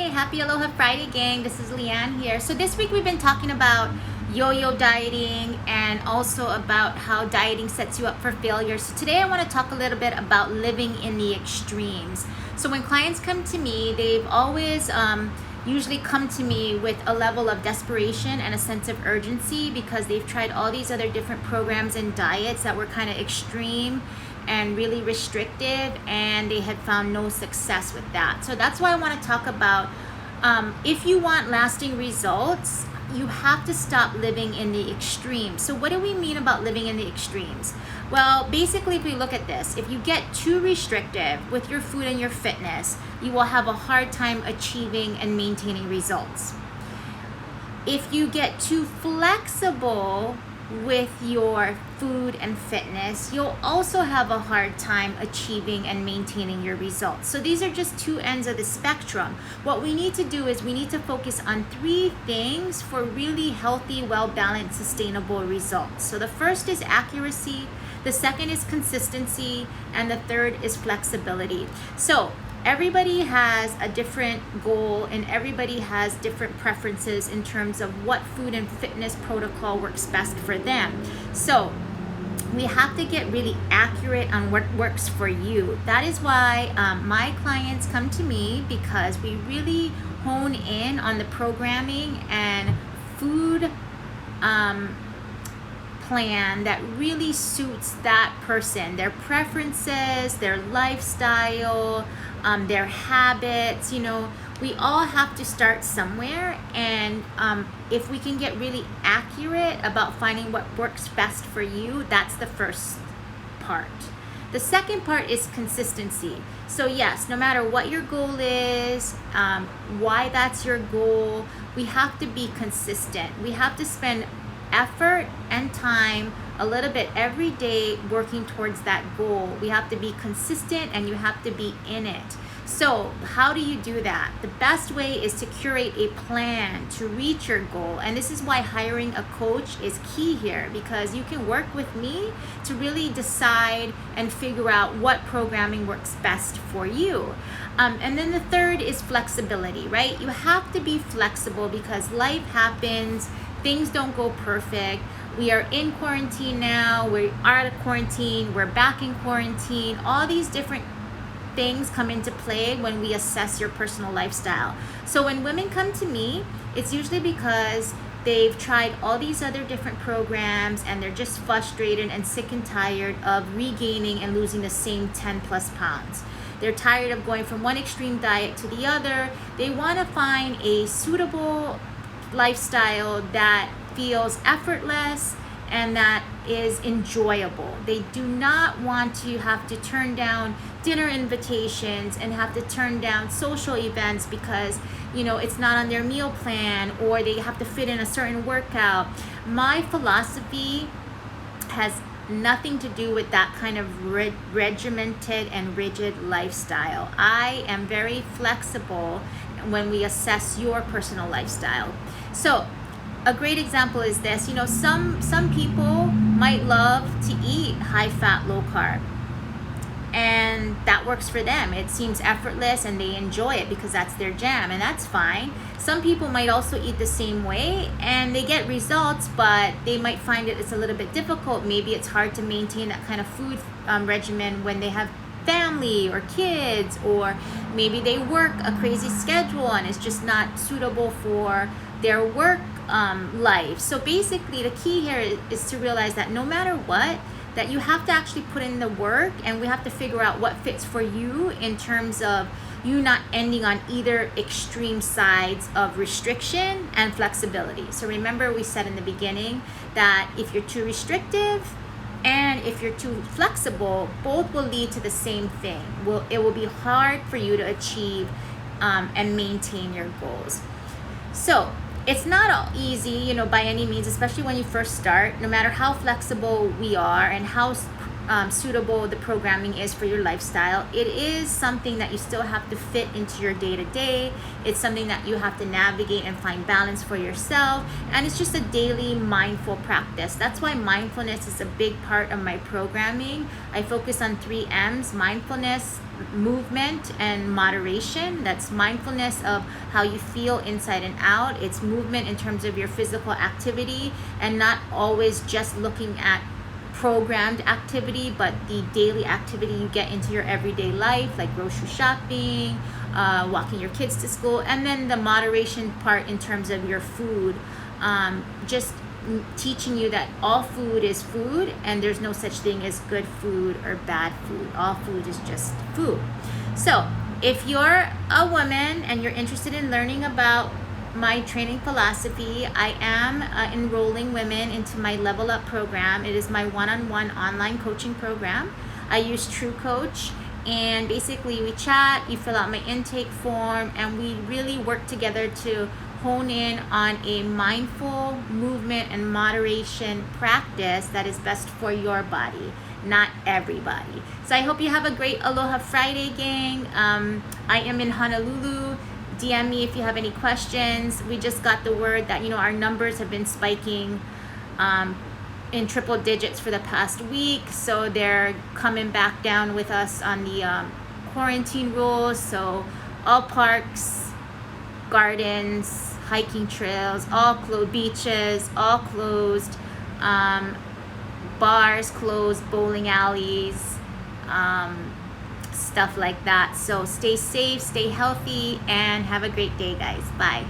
happy Aloha Friday, gang. This is Leanne here. So this week we've been talking about yo-yo dieting and also about how dieting sets you up for failure. So today I want to talk a little bit about living in the extremes. So when clients come to me, they've always usually come to me with a level of desperation and a sense of urgency because they've tried all these other different programs and diets that were kind of extreme and really restrictive, and they had found no success with that. So that's why I want to talk about if you want lasting results, you have to stop living in the extremes. So what do we mean about living in the extremes? Well, basically, if we look at this, if you get too restrictive with your food and your fitness, you will have a hard time achieving and maintaining results. If you get too flexible with your food and fitness, you'll also have a hard time achieving and maintaining your results. So these are just two ends of the spectrum. What we need to do is we need to focus on three things for really healthy, well-balanced, sustainable results. So the first is accuracy, the second is consistency, and the third is flexibility. So everybody has a different goal and everybody has different preferences in terms of what food and fitness protocol works best for them. So we have to get really accurate on what works for you. That is why my clients come to me, because we really hone in on the programming and food plan that really suits that person, their preferences, their lifestyle, their habits. You know, we all have to start somewhere, and if we can get really accurate about finding what works best for you, that's the first part. The second part is consistency. So yes, no matter what your goal is, why that's your goal, we have to be consistent. We have to spend effort and time a little bit every day working towards that goal. We have to be consistent and you have to be in it. So how do you do that? The best way is to curate a plan to reach your goal. And this is why hiring a coach is key here, because you can work with me to really decide and figure out what programming works best for you. And then the third is flexibility, right? You have to be flexible because life happens. Things don't go perfect. We are in quarantine now. We are out of quarantine. We're back in quarantine. All these different things come into play when we assess your personal lifestyle. So when women come to me, it's usually because they've tried all these other different programs and they're just frustrated and sick and tired of regaining and losing the same 10 plus pounds. They're tired of going from one extreme diet to the other. They want to find a suitable lifestyle that feels effortless and that is enjoyable. They do not want to have to turn down dinner invitations and have to turn down social events because, you know, it's not on their meal plan, or they have to fit in a certain workout. My philosophy has nothing to do with that kind of regimented and rigid lifestyle. I am very flexible when we assess your personal lifestyle. So a great example is this. You know, some people might love to eat high fat, low carb, and that works for them. It seems effortless and they enjoy it because that's their jam, and that's fine. Some people might also eat the same way and they get results, but they might find it's a little bit difficult. Maybe it's hard to maintain that kind of food regimen when they have family or kids, or maybe they work a crazy schedule and it's just not suitable for their work life. So basically the key here is to realize that no matter what, that you have to actually put in the work, and we have to figure out what fits for you in terms of you not ending on either extreme sides of restriction and flexibility. So remember, we said in the beginning that if you're too restrictive and if you're too flexible, both will lead to the same thing. It will be hard for you to achieve and maintain your goals. So it's not easy, you know, by any means, especially when you first start. No matter how flexible we are and how suitable the programming is for your lifestyle, it is something that you still have to fit into your day-to-day. It's something that you have to navigate and find balance for yourself, and it's just a daily mindful practice. That's why mindfulness is a big part of my programming. I focus on 3 M's: mindfulness, movement and moderation. That's mindfulness of how you feel inside and out. It's movement in terms of your physical activity, and not always just looking at programmed activity, but the daily activity you get into your everyday life, like grocery shopping, walking your kids to school, and then the moderation part in terms of your food. Just teaching you that all food is food, and there's no such thing as good food or bad food. All food is just food. So if you're a woman and you're interested in learning about my training philosophy, I am enrolling women into my Level Up program. It is my one-on-one online coaching program. I use True Coach, and basically we chat, you fill out my intake form, and we really work together to hone in on a mindful movement and moderation practice that is best for your body, not everybody. So I hope you have a great Aloha Friday, gang. I am in Honolulu. DM me if you have any questions. We just got the word that, our numbers have been spiking in triple digits for the past week. So they're coming back down with us on the quarantine rules. So all parks, gardens, hiking trails, all closed, beaches, all closed, bars closed, bowling alleys, stuff like that. So stay safe, stay healthy, and have a great day, guys. Bye.